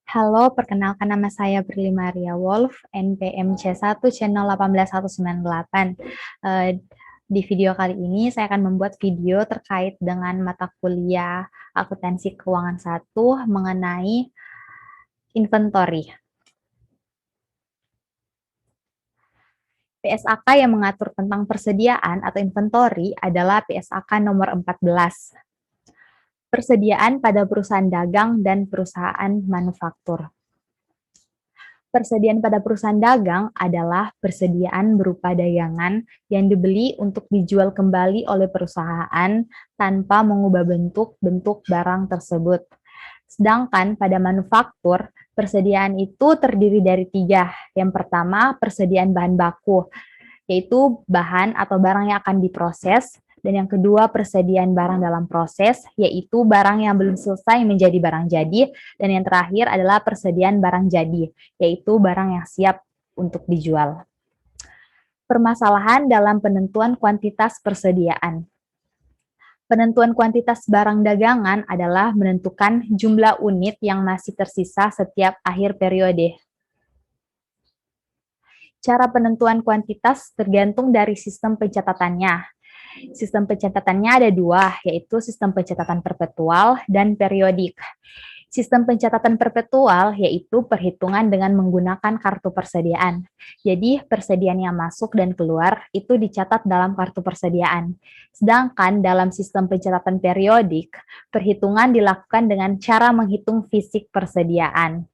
Halo, perkenalkan nama saya Prilly Maria Wolf, NPM C1 Channel 18198. Eh, Di video kali ini saya akan membuat video terkait dengan mata kuliah Akuntansi Keuangan 1 mengenai inventory. PSAK yang mengatur tentang persediaan atau inventory adalah PSAK nomor 14. Persediaan pada perusahaan dagang dan perusahaan manufaktur. Persediaan pada perusahaan dagang adalah persediaan berupa dagangan yang dibeli untuk dijual kembali oleh perusahaan tanpa mengubah bentuk barang tersebut. Sedangkan pada manufaktur, persediaan itu terdiri dari 3. Yang pertama, persediaan bahan baku, yaitu bahan atau barang yang akan diproses. Dan yang kedua, persediaan barang dalam proses, yaitu barang yang belum selesai menjadi barang jadi. Dan yang terakhir adalah persediaan barang jadi, yaitu barang yang siap untuk dijual. Permasalahan dalam penentuan kuantitas persediaan. Penentuan kuantitas barang dagangan adalah menentukan jumlah unit yang masih tersisa setiap akhir periode. Cara penentuan kuantitas tergantung dari sistem pencatatannya. Sistem pencatatannya ada 2, yaitu sistem pencatatan perpetual dan periodik. Sistem pencatatan perpetual yaitu perhitungan dengan menggunakan kartu persediaan. Jadi, persediaan yang masuk dan keluar itu dicatat dalam kartu persediaan. Sedangkan dalam sistem pencatatan periodik, perhitungan dilakukan dengan cara menghitung fisik persediaan.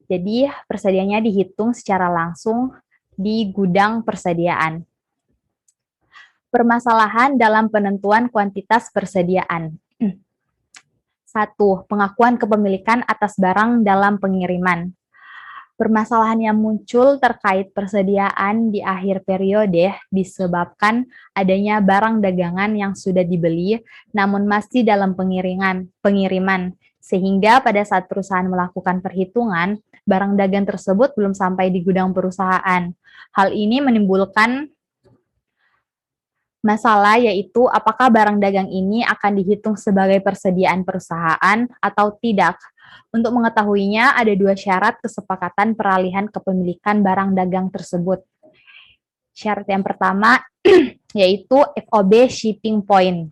Jadi, persediaannya dihitung secara langsung di gudang persediaan. Permasalahan dalam penentuan kuantitas persediaan. 1. Pengakuan kepemilikan atas barang dalam pengiriman. Permasalahan yang muncul terkait persediaan di akhir periode disebabkan adanya barang dagangan yang sudah dibeli namun masih dalam pengiriman, sehingga pada saat perusahaan melakukan perhitungan, barang dagang tersebut belum sampai di gudang perusahaan. Hal ini menimbulkan masalah, yaitu apakah barang dagang ini akan dihitung sebagai persediaan perusahaan atau tidak. Untuk mengetahuinya, ada 2 syarat kesepakatan peralihan kepemilikan barang dagang tersebut. Syarat yang pertama yaitu FOB Shipping Point,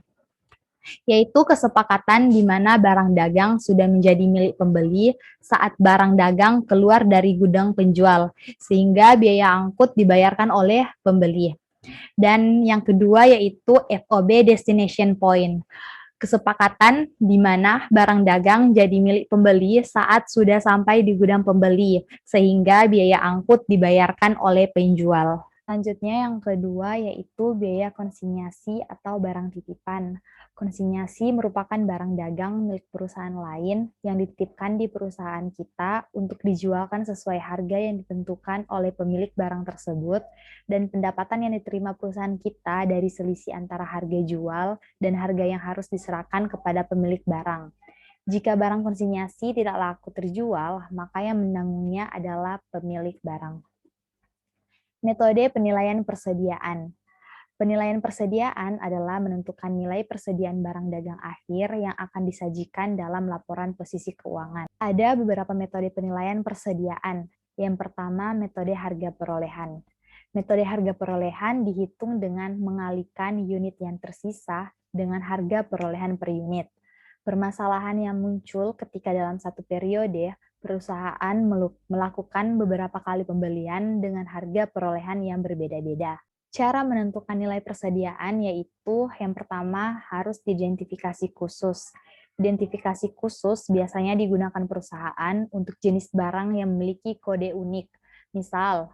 yaitu kesepakatan di mana barang dagang sudah menjadi milik pembeli saat barang dagang keluar dari gudang penjual, sehingga biaya angkut dibayarkan oleh pembeli. Dan yang kedua yaitu FOB Destination Point, kesepakatan di mana barang dagang jadi milik pembeli saat sudah sampai di gudang pembeli, sehingga biaya angkut dibayarkan oleh penjual. Selanjutnya yang kedua yaitu biaya konsinyasi atau barang titipan. Konsinyasi merupakan barang dagang milik perusahaan lain yang dititipkan di perusahaan kita untuk dijualkan sesuai harga yang ditentukan oleh pemilik barang tersebut, dan pendapatan yang diterima perusahaan kita dari selisih antara harga jual dan harga yang harus diserahkan kepada pemilik barang. Jika barang konsinyasi tidak laku terjual, maka yang menanggungnya adalah pemilik barang. Metode penilaian persediaan. Penilaian persediaan adalah menentukan nilai persediaan barang dagang akhir yang akan disajikan dalam laporan posisi keuangan. Ada beberapa metode penilaian persediaan. Yang pertama, metode harga perolehan. Metode harga perolehan dihitung dengan mengalihkan unit yang tersisa dengan harga perolehan per unit. Permasalahan yang muncul ketika dalam satu periode, perusahaan melakukan beberapa kali pembelian dengan harga perolehan yang berbeda-beda. Cara menentukan nilai persediaan yaitu yang pertama harus diidentifikasi khusus. Identifikasi khusus biasanya digunakan perusahaan untuk jenis barang yang memiliki kode unik. Misal,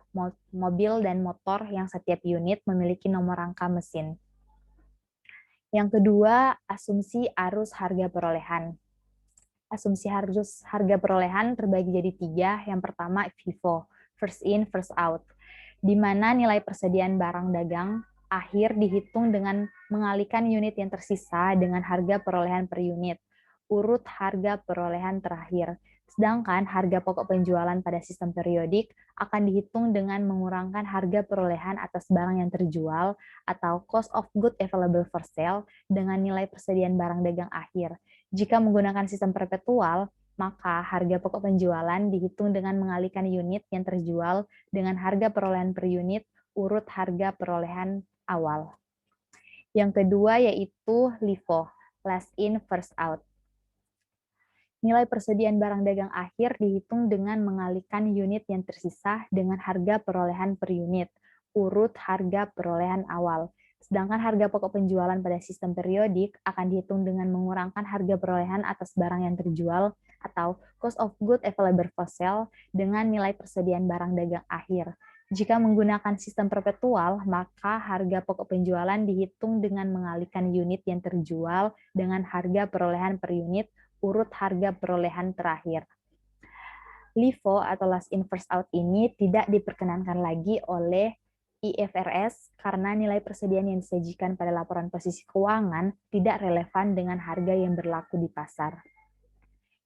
mobil dan motor yang setiap unit memiliki nomor rangka mesin. Yang kedua, asumsi arus harga perolehan. Asumsi harga perolehan terbagi jadi 3. Yang pertama, FIFO, first in, first out, di mana nilai persediaan barang dagang akhir dihitung dengan mengalihkan unit yang tersisa dengan harga perolehan per unit, urut harga perolehan terakhir. Sedangkan harga pokok penjualan pada sistem periodik akan dihitung dengan mengurangkan harga perolehan atas barang yang terjual atau cost of good available for sale dengan nilai persediaan barang dagang akhir. Jika menggunakan sistem perpetual, maka harga pokok penjualan dihitung dengan mengalihkan unit yang terjual dengan harga perolehan per unit urut harga perolehan awal. Yang kedua yaitu LIFO, last in first out. Nilai persediaan barang dagang akhir dihitung dengan mengalihkan unit yang tersisa dengan harga perolehan per unit, urut harga perolehan awal. Sedangkan harga pokok penjualan pada sistem periodik akan dihitung dengan mengurangkan harga perolehan atas barang yang terjual atau cost of goods available for sale dengan nilai persediaan barang dagang akhir. Jika menggunakan sistem perpetual, maka harga pokok penjualan dihitung dengan mengalihkan unit yang terjual dengan harga perolehan per unit urut harga perolehan terakhir. LIFO atau last in first out ini tidak diperkenankan lagi oleh IFRS karena nilai persediaan yang disajikan pada laporan posisi keuangan tidak relevan dengan harga yang berlaku di pasar.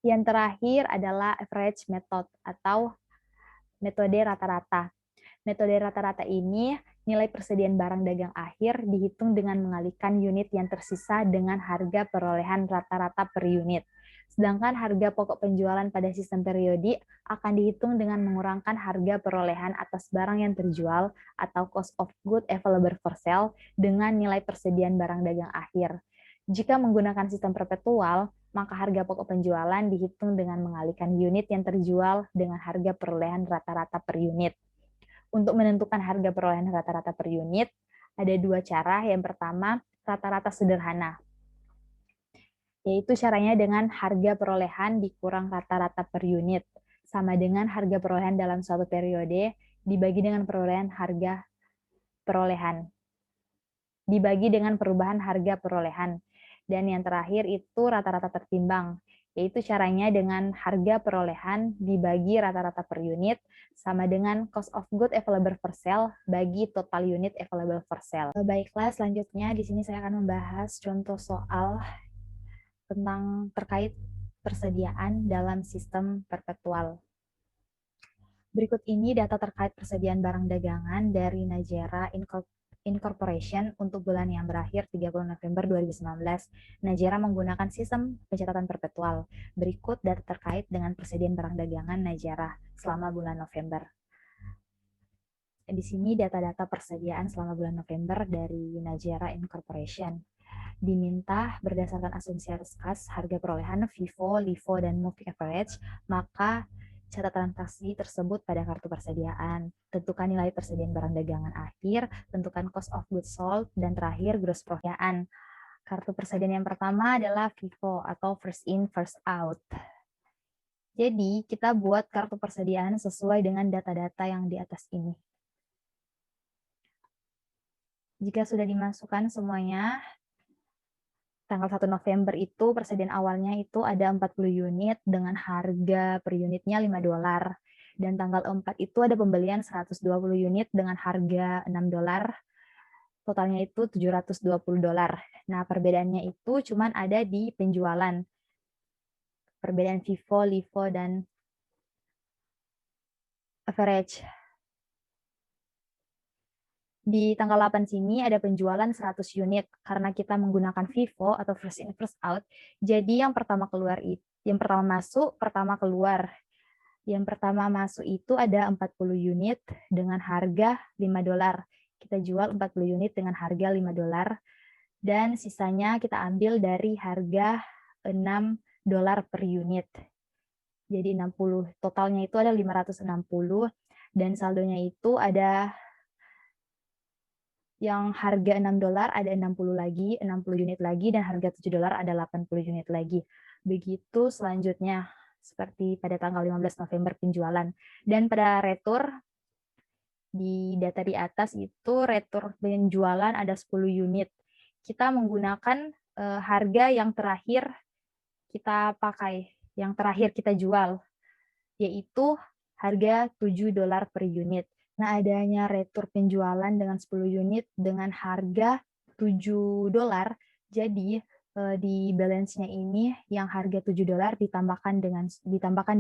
Yang terakhir adalah average method atau metode rata-rata. Metode rata-rata ini nilai persediaan barang dagang akhir dihitung dengan mengalihkan unit yang tersisa dengan harga perolehan rata-rata per unit. Sedangkan harga pokok penjualan pada sistem periodik akan dihitung dengan mengurangkan harga perolehan atas barang yang terjual atau cost of goods available for sale dengan nilai persediaan barang dagang akhir. Jika menggunakan sistem perpetual, maka harga pokok penjualan dihitung dengan mengalihkan unit yang terjual dengan harga perolehan rata-rata per unit. Untuk menentukan harga perolehan rata-rata per unit, ada dua cara. Yang pertama, rata-rata sederhana, yaitu caranya dengan harga perolehan dikurang rata-rata per unit, sama dengan harga perolehan dalam suatu periode dibagi dengan perolehan harga perolehan, dibagi dengan perubahan harga perolehan. Dan yang terakhir itu rata-rata tertimbang, yaitu caranya dengan harga perolehan dibagi rata-rata per unit sama dengan cost of goods available for sale bagi total unit available for sale. Baiklah, selanjutnya di sini saya akan membahas contoh soal tentang terkait persediaan dalam sistem perpetual. Berikut ini data terkait persediaan barang dagangan dari Najera Incorporation untuk bulan yang berakhir 30 November 2019. Najera menggunakan sistem pencatatan perpetual. Berikut data terkait dengan persediaan barang dagangan Najera selama bulan November. Di sini data-data persediaan selama bulan November dari Najera Incorporation. Diminta berdasarkan asumsi arus kas, harga perolehan, FIFO, LIFO, dan moving average, maka catat transaksi tersebut pada kartu persediaan. Tentukan nilai persediaan barang dagangan akhir, tentukan cost of goods sold, dan terakhir gross profit. Kartu persediaan yang pertama adalah FIFO atau first in, first out. Jadi, kita buat kartu persediaan sesuai dengan data-data yang di atas ini. Jika sudah dimasukkan semuanya, tanggal 1 November itu persediaan awalnya itu ada 40 unit dengan harga per unitnya $5. Dan tanggal 4 itu ada pembelian 120 unit dengan harga $6. Totalnya itu $720. Nah, perbedaannya itu cuman ada di penjualan. Perbedaan FIFO, LIFO, dan average. Di tanggal 8 sini ada penjualan 100 unit karena kita menggunakan FIFO atau first in first out. Jadi yang pertama keluar yang pertama masuk, pertama keluar. Yang pertama masuk itu ada 40 unit dengan harga $5. Kita jual 40 unit dengan harga $5 dan sisanya kita ambil dari harga $6 per unit. Jadi 60 totalnya itu ada 560 dan saldonya itu ada yang harga $6 ada 60 lagi, 60 unit lagi, dan harga $7 ada 80 unit lagi. Begitu selanjutnya, seperti pada tanggal 15 November penjualan. Dan pada retur, di data di atas itu retur penjualan ada 10 unit. Kita menggunakan harga yang terakhir kita pakai, yang terakhir kita jual, yaitu harga $7 per unit. Nah, adanya retur penjualan dengan 10 unit dengan harga $7, jadi di balance-nya ini yang harga $7 ditambahkan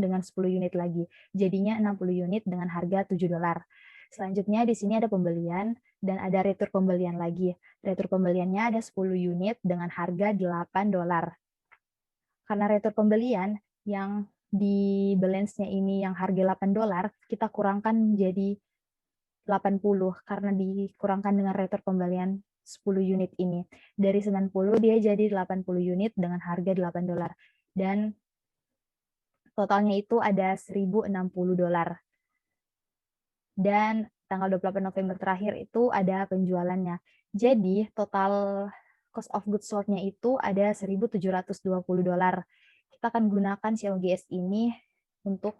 dengan 10 unit lagi. Jadinya 60 unit dengan harga $7. Selanjutnya di sini ada pembelian dan ada retur pembelian lagi. Retur pembeliannya ada 10 unit dengan harga $8. Karena retur pembelian yang di balance-nya ini yang harga $8, kita kurangkan jadi 80 karena dikurangkan dengan retur pembelian 10 unit ini. Dari 90 dia jadi 80 unit dengan harga $8. Dan totalnya itu ada $1.060. Dan tanggal 28 November terakhir itu ada penjualannya. Jadi total cost of goods sold-nya itu ada $1.720. Kita akan gunakan COGS ini untuk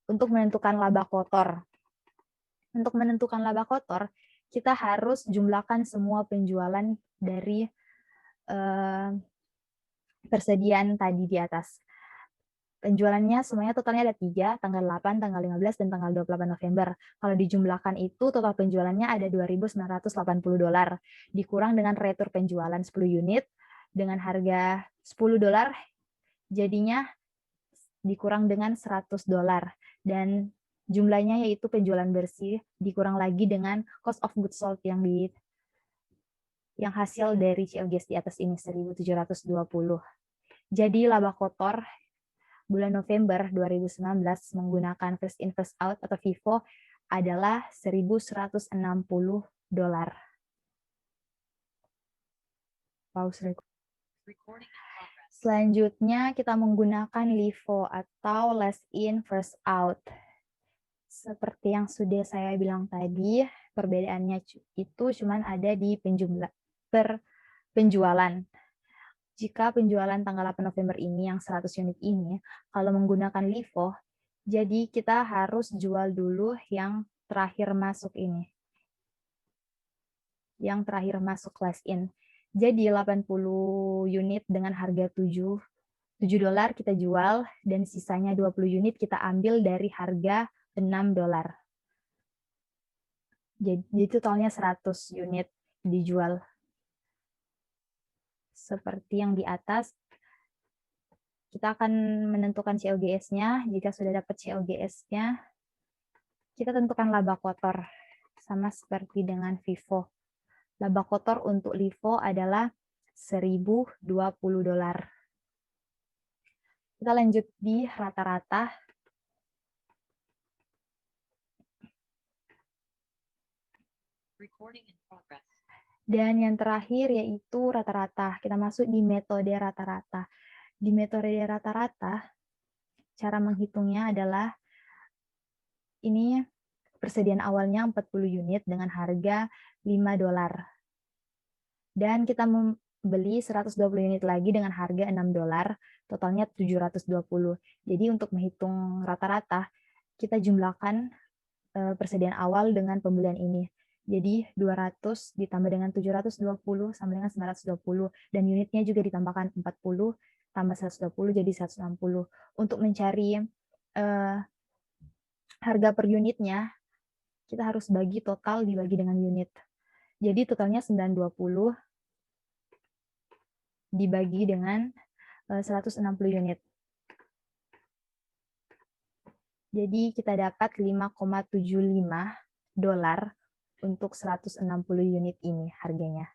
menentukan laba kotor. Untuk menentukan laba kotor, kita harus jumlahkan semua penjualan dari persediaan tadi di atas. Penjualannya semuanya totalnya ada 3, tanggal 8, tanggal 15, dan tanggal 28 November. Kalau dijumlahkan itu total penjualannya ada $2.980. Dikurang dengan retur penjualan 10 unit dengan harga $10, jadinya dikurang dengan $100. Dan jumlahnya yaitu penjualan bersih dikurang lagi dengan cost of goods sold yang hasil dari COGS di atas ini 1.720. Jadi laba kotor bulan November 2019 menggunakan first in first out atau FIFO adalah $1.160. Pause recording. Selanjutnya kita menggunakan LIFO atau last in first out. Seperti yang sudah saya bilang tadi, perbedaannya itu cuma ada di penjualan. Jika penjualan tanggal 8 November ini yang 100 unit ini, kalau menggunakan LIFO, jadi kita harus jual dulu yang terakhir masuk ini. Yang terakhir masuk last in. Jadi 80 unit dengan harga $7 kita jual, dan sisanya 20 unit kita ambil dari harga $6. Jadi totalnya 100 unit dijual. Seperti yang di atas, kita akan menentukan COGS-nya. Jika sudah dapat COGS-nya, kita tentukan laba kotor. Sama seperti dengan FIFO. Laba kotor untuk LIFO adalah $1.020. Kita lanjut di rata-rata. Dan yang terakhir yaitu rata-rata. Kita masuk di metode rata-rata. Di metode rata-rata, cara menghitungnya adalah ini persediaan awalnya 40 unit dengan harga $5. Dan kita membeli 120 unit lagi dengan harga $6, totalnya 720. Jadi untuk menghitung rata-rata, kita jumlahkan persediaan awal dengan pembelian ini. Jadi 200 ditambah dengan 720 sama dengan 920. Dan unitnya juga ditambahkan 40 tambah 120 jadi 160. Untuk mencari harga per unitnya, kita harus bagi total dibagi dengan unit. Jadi totalnya 920 dibagi dengan 160 unit. Jadi kita dapat $5,75 untuk 160 unit ini harganya.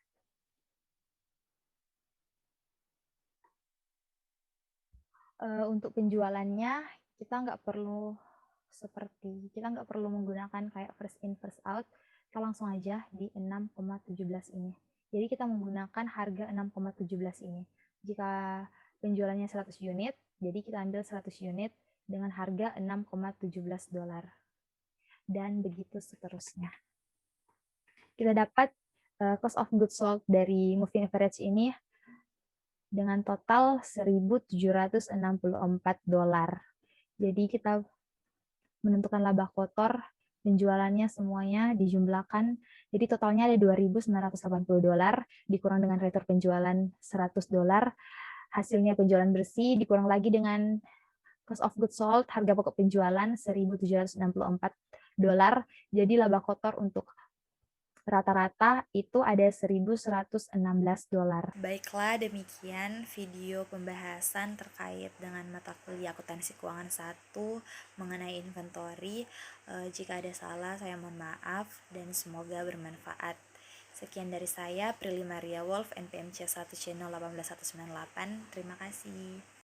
Untuk penjualannya kita nggak perlu menggunakan kayak first in first out. Kita langsung aja di 6,17 ini. Jadi kita menggunakan harga 6,17 ini. Jika penjualannya 100 unit, jadi kita ambil 100 unit dengan harga $6,17. Dan begitu seterusnya. Kita dapat cost of goods sold dari moving average ini dengan total $1.764. Jadi kita menentukan laba kotor, penjualannya semuanya dijumlahkan. Jadi totalnya ada $2.980 dikurang dengan retur penjualan $100. Hasilnya penjualan bersih dikurang lagi dengan cost of goods sold, harga pokok penjualan $1.764. Jadi laba kotor untuk rata-rata itu ada $1.116. Baiklah, demikian video pembahasan terkait dengan mata kuliah akuntansi keuangan 1 mengenai inventory. Jika ada salah, saya mohon maaf dan semoga bermanfaat. Sekian dari saya, Prilly Maria Wolf, NPMC 1 Channel 18198. Terima kasih.